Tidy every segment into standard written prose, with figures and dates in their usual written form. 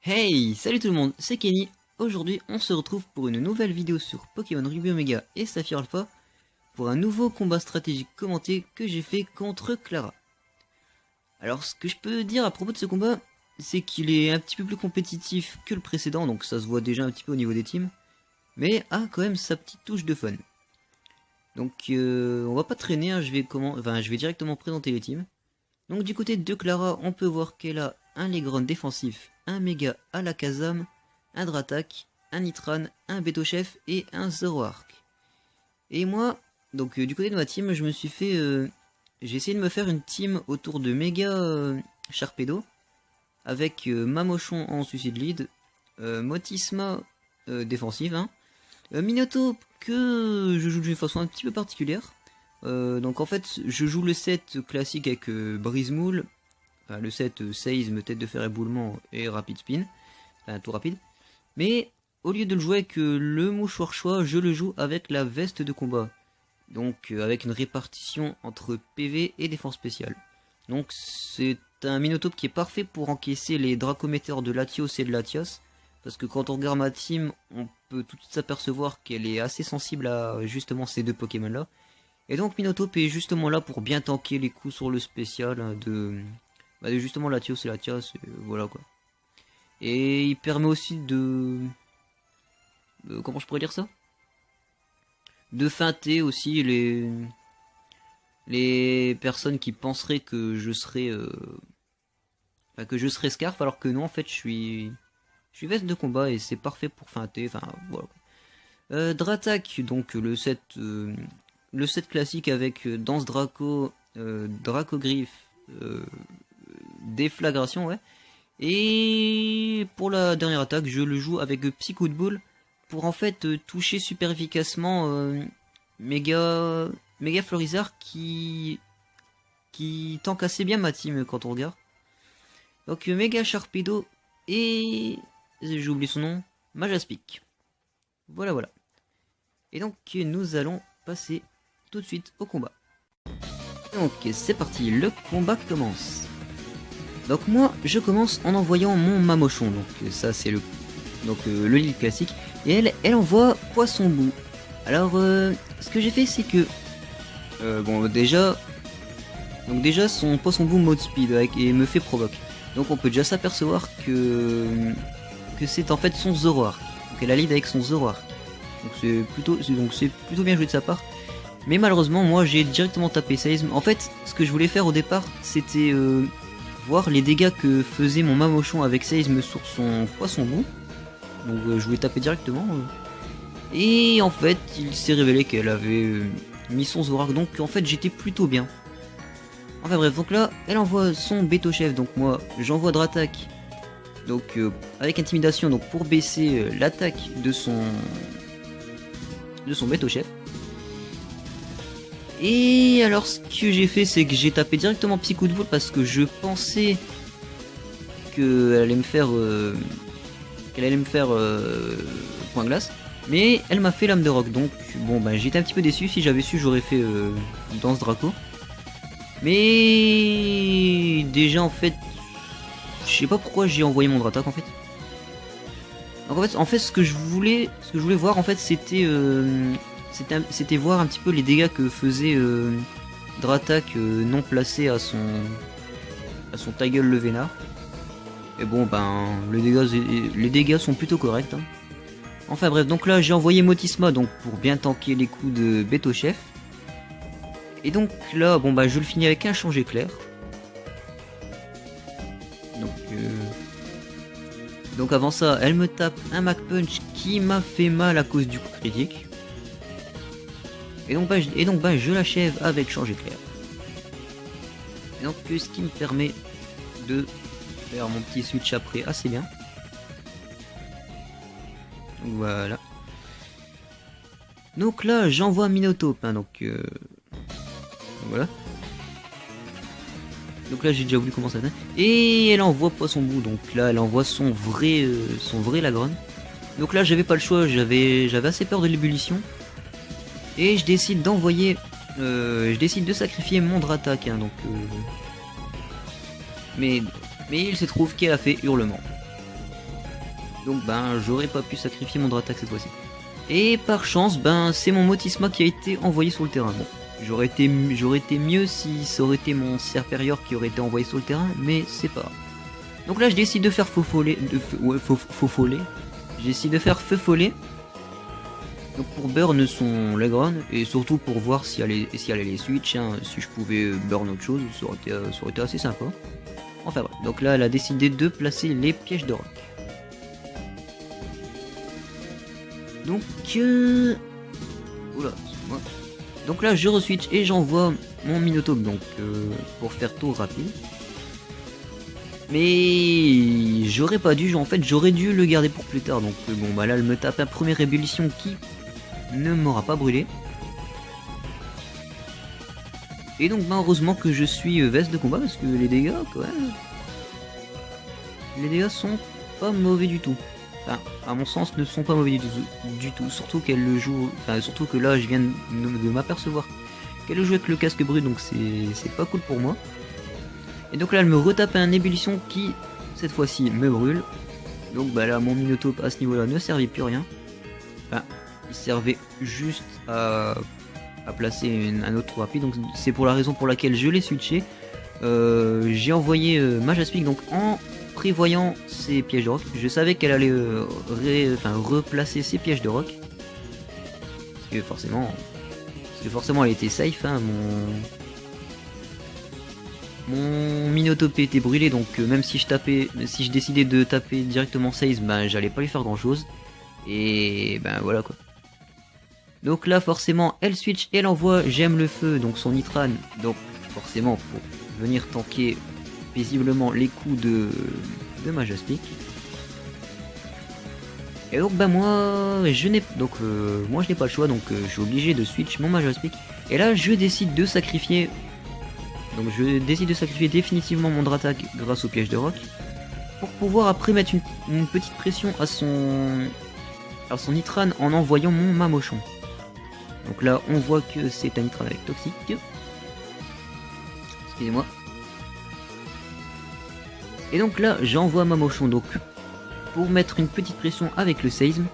Hey, salut tout le monde, c'est Kenny. Aujourd'hui, on se retrouve pour une nouvelle vidéo sur Pokémon Ruby Omega et Saphir Alpha pour un nouveau combat stratégique commenté que j'ai fait contre Clara. Alors, ce que je peux dire à propos de ce combat, c'est qu'il est un petit peu plus compétitif que le précédent, donc ça se voit déjà un petit peu au niveau des teams, mais a quand même sa petite touche de fun. Donc, on va pas traîner, hein, je vais directement présenter les teams. Donc, du côté de Clara, on peut voir qu'elle a un Legron défensif, un Mega Alakazam, un Dratak, un Nitran, un Betochef et un Zoroark. Et moi, donc du côté de ma team, je me suis fait... j'ai essayé de me faire une team autour de Mega Sharpedo, avec Mamochon en suicide lead, Motisma défensive, hein, Minotaur que je joue d'une façon un petit peu particulière. Donc en fait, je joue le set classique avec Brise-Moule, enfin, le set Seisme, tête de fer éboulement et Rapid Spin, enfin tout rapide. Mais au lieu de le jouer avec le mouchoir choix, je le joue avec la veste de combat. Donc avec une répartition entre PV et défense spéciale. Donc c'est un Minotaur qui est parfait pour encaisser les Dracométeurs de Latios et de Latias. Parce que quand on regarde ma team, on peut tout de suite s'apercevoir qu'elle est assez sensible à justement ces deux Pokémon là. Et donc Minotaur est justement là pour bien tanker les coups sur le spécial hein, de justement Latios et Latias, voilà quoi. Et il permet aussi de comment je pourrais dire ça, de feinter aussi les personnes qui penseraient que je serais Scarf, alors que non, en fait je suis veste de combat et c'est parfait pour feinter, enfin voilà. Dratak, donc le set classique avec Danse Draco, Dracogriffe, Déflagration, ouais. Et pour la dernière attaque, je le joue avec Psycho de Boule pour en fait toucher super efficacement Mega Florizard qui tank assez bien ma team quand on regarde. Donc Mega Sharpedo et j'ai oublié son nom, Majaspic. Voilà. Et donc nous allons passer tout de suite au combat. Donc c'est parti, le combat commence. Donc moi je commence en envoyant mon Mamochon, donc ça c'est le lead classique, et elle envoie Poisson Bout. Alors ce que j'ai fait c'est que bon déjà son Poisson Bout mode speed et me fait provoque. Donc on peut déjà s'apercevoir que c'est en fait son Zoroark. Donc elle a lead avec son Zoroark. Donc c'est plutôt bien joué de sa part. Mais malheureusement moi j'ai directement tapé Seisme. En fait ce que je voulais faire au départ c'était voir les dégâts que faisait mon Mamochon avec Seisme sur son Poisson Bout. Donc je voulais taper directement. Et en fait il s'est révélé qu'elle avait mis son Zoroark. Donc en fait j'étais plutôt bien. Enfin bref, donc là elle envoie son Betochef. Donc moi j'envoie Dratak. Donc avec intimidation, donc pour baisser l'attaque de son Betochef. Et alors ce que j'ai fait c'est que j'ai tapé directement Psycho de Boule parce que je pensais qu'elle allait me faire point glace, mais elle m'a fait lame de roc. Donc bon bah j'étais un petit peu déçu. Si j'avais su j'aurais fait Danse Draco. Mais déjà en fait je sais pas pourquoi j'ai envoyé mon Dratak en fait. Donc en fait ce que je voulais voir en fait c'était voir un petit peu les dégâts que faisait Dratak non placé à son ta gueule le vénard. Et bon ben les dégâts sont plutôt corrects hein. Enfin bref, donc là j'ai envoyé Motisma donc pour bien tanker les coups de Betochef. Et donc là bon bah je le finis avec un changé clair. Donc avant ça elle me tape un Mac Punch qui m'a fait mal à cause du coup critique. Et donc je l'achève avec changer clair. Et donc ce qui me permet de faire mon petit switch après assez bien. Voilà. Donc là j'envoie Minotaur hein, donc voilà. Donc là j'ai déjà oublié comment ça va. Et elle envoie Poisson Bout. Donc là elle envoie son vrai Lagron. Donc là j'avais pas le choix, j'avais assez peur de l'ébullition. Et je décide d'envoyer... je décide de sacrifier mon Dratak, hein, donc... Mais il se trouve qu'elle a fait hurlement. Donc ben j'aurais pas pu sacrifier mon Dratak cette fois-ci. Et par chance, ben c'est mon Motisma qui a été envoyé sur le terrain. Bon, j'aurais été mieux si ça aurait été mon Serperior qui aurait été envoyé sur le terrain, mais c'est pas grave. Donc là je décide de faire faux follet. J'ai décidé de faire feu follet. Donc pour burn son Legron et surtout pour voir si elle allait les switch, hein, si je pouvais burn autre chose, ça aurait été assez sympa. Enfin bref, donc là elle a décidé de placer les pièges de roc. Donc oula, excuse-moi. Donc là je reswitch et j'envoie mon Minotaur donc pour faire tour rapide. Mais j'aurais pas dû, en fait j'aurais dû le garder pour plus tard. Donc bon bah là elle me tape un première ébullition qui ne m'aura pas brûlé. Et donc bah, heureusement que je suis veste de combat parce que les dégâts quand même... Les dégâts sont pas mauvais du tout. Enfin, à mon sens ne sont pas mauvais du tout. Surtout qu'elle le joue... Enfin surtout que là je viens de m'apercevoir qu'elle joue avec le casque brut, donc c'est pas cool pour moi. Et donc là elle me retape un ébullition qui cette fois-ci me brûle. Donc bah là mon Minotaur à ce niveau là ne servait plus rien. Enfin il servait juste à placer un autre trou rapide. Donc c'est pour la raison pour laquelle je l'ai switché. J'ai envoyé Majaspic donc en prévoyant ses pièges de roc. Je savais qu'elle allait replacer ses pièges de roc. Parce que forcément elle était safe, hein, mon Minotopé était brûlé, donc même si je décidais de taper directement 16, ben j'allais pas lui faire grand chose. Et ben voilà quoi. Donc là forcément elle switch et elle envoie J'aime le feu, donc son Nitran, donc forcément pour venir tanker paisiblement les coups de Majaspic. Et donc bah moi je n'ai pas le choix, donc je suis obligé de switch mon Majaspic. Et là je décide de sacrifier. Donc je décide de sacrifier définitivement mon Dratak grâce au piège de roc. Pour pouvoir après mettre une petite pression à son Nitran en envoyant mon Mamochon. Donc là on voit que c'est un Nitran avec toxique. Excusez-moi. Et donc là j'envoie Mamochon donc pour mettre une petite pression avec le Seisme.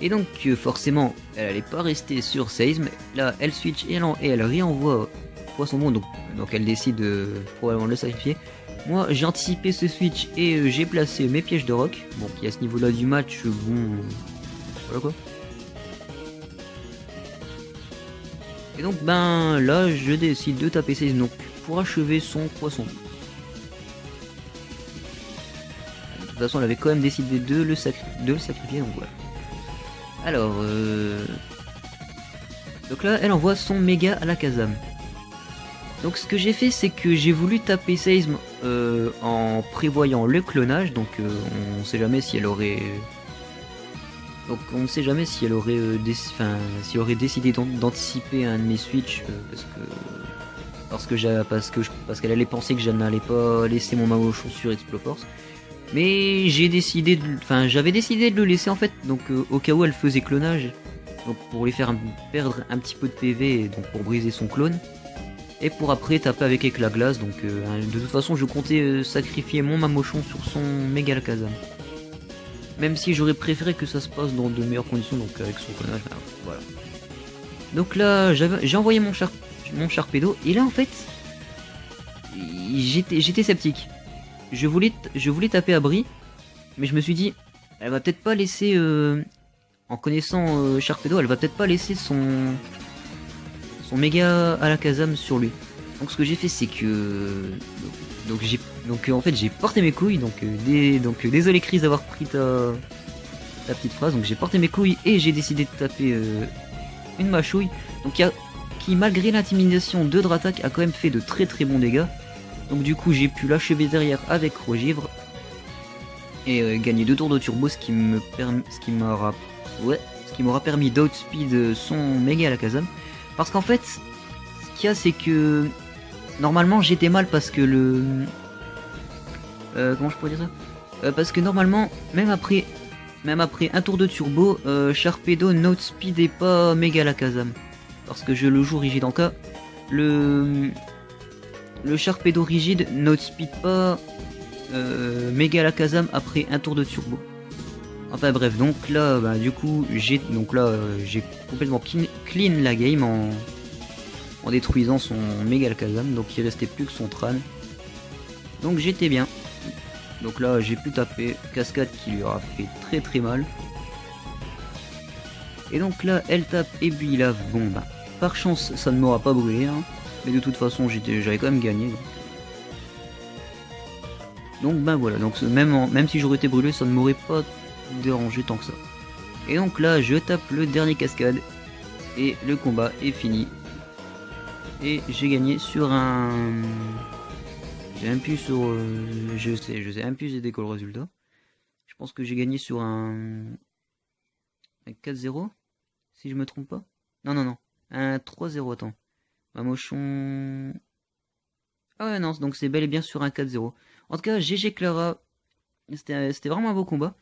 Et donc forcément elle allait pas rester sur Seisme. Là elle switch et elle réenvoie Poisson Bon, donc elle décide probablement de le sacrifier. Moi j'ai anticipé ce switch et j'ai placé mes pièges de roc. Bon qui à ce niveau là du match, bon voilà quoi. Et donc ben là je décide de taper Seisme donc pour achever son Poisson Bon. De toute façon elle avait quand même décidé de le sacrifier, donc voilà. Alors, donc là, elle envoie son méga à la Kazam. Donc ce que j'ai fait, c'est que j'ai voulu taper Seisme en prévoyant le clonage. Donc on sait jamais si elle aurait... Donc on ne sait jamais si elle aurait, décidé d'anticiper un de mes switches parce qu'elle allait penser que je n'allais pas laisser mon Mamochon sur Exploforce. Mais j'avais décidé de le laisser en fait, donc au cas où elle faisait clonage, donc pour lui faire perdre un petit peu de PV, donc pour briser son clone, et pour après taper avec la glace. Donc de toute façon je comptais sacrifier mon Mamochon sur son méga Kazam. Même si j'aurais préféré que ça se passe dans de meilleures conditions, donc avec son clonage, voilà. Donc là j'ai envoyé mon Sharpedo, et là en fait j'étais sceptique. Je voulais taper à Bri, mais je me suis dit, elle va peut-être pas laisser, en connaissant Sharpedo, elle va peut-être pas laisser son méga à la Kazam sur lui. Donc ce que j'ai fait, c'est que en fait j'ai porté mes couilles. Donc désolé Chris d'avoir pris ta petite phrase. Donc j'ai porté mes couilles et j'ai décidé de taper une mâchouille. Donc qui malgré l'intimidation de Dratak a quand même fait de très très bons dégâts. Donc du coup j'ai pu l'achever derrière avec Rogivre et gagner 2 tours de turbo, ce qui m'aura permis d'outspeed son méga à la Kazam. Parce qu'en fait ce qu'il y a, c'est que normalement j'étais mal parce que comment je pourrais dire ça, Parce que normalement, même après un tour de turbo, Sharpedo Note Speed est pas méga la Kazam. Parce que je le joue rigide en cas. Le Sharpedo rigide Note Speed pas méga la Kazam après un tour de turbo. Enfin bref, donc là, bah, du coup, j'ai complètement clean la game en détruisant son méga Kazam. Donc il restait plus que son Tran. Donc j'étais bien. Donc là, j'ai pu taper cascade qui lui aura fait très très mal. Et donc là, elle tape et puis lave. Bon bah, par chance, ça ne m'aura pas brûlé. Hein. Mais de toute façon, j'avais quand même gagné. Donc ben voilà, donc même si j'aurais été brûlé, ça ne m'aurait pas dérangé tant que ça. Et donc là, je tape le dernier cascade. Et le combat est fini. Et j'ai gagné sur un... J'ai même plus sur... je sais même plus c'est quoi le résultat. Je pense que j'ai gagné sur un 4-0, si je me trompe pas. Non, non, non. Un 3-0, attends. Un mochon... Ah ouais, non, donc c'est bel et bien sur un 4-0. En tout cas, GG Clara. C'était vraiment un beau combat.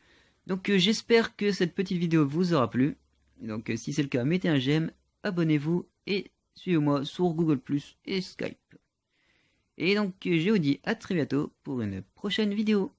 Donc j'espère que cette petite vidéo vous aura plu. Donc si c'est le cas, mettez un j'aime, abonnez-vous et suivez-moi sur Google Plus et Skype. Et donc je vous dis à très bientôt pour une prochaine vidéo.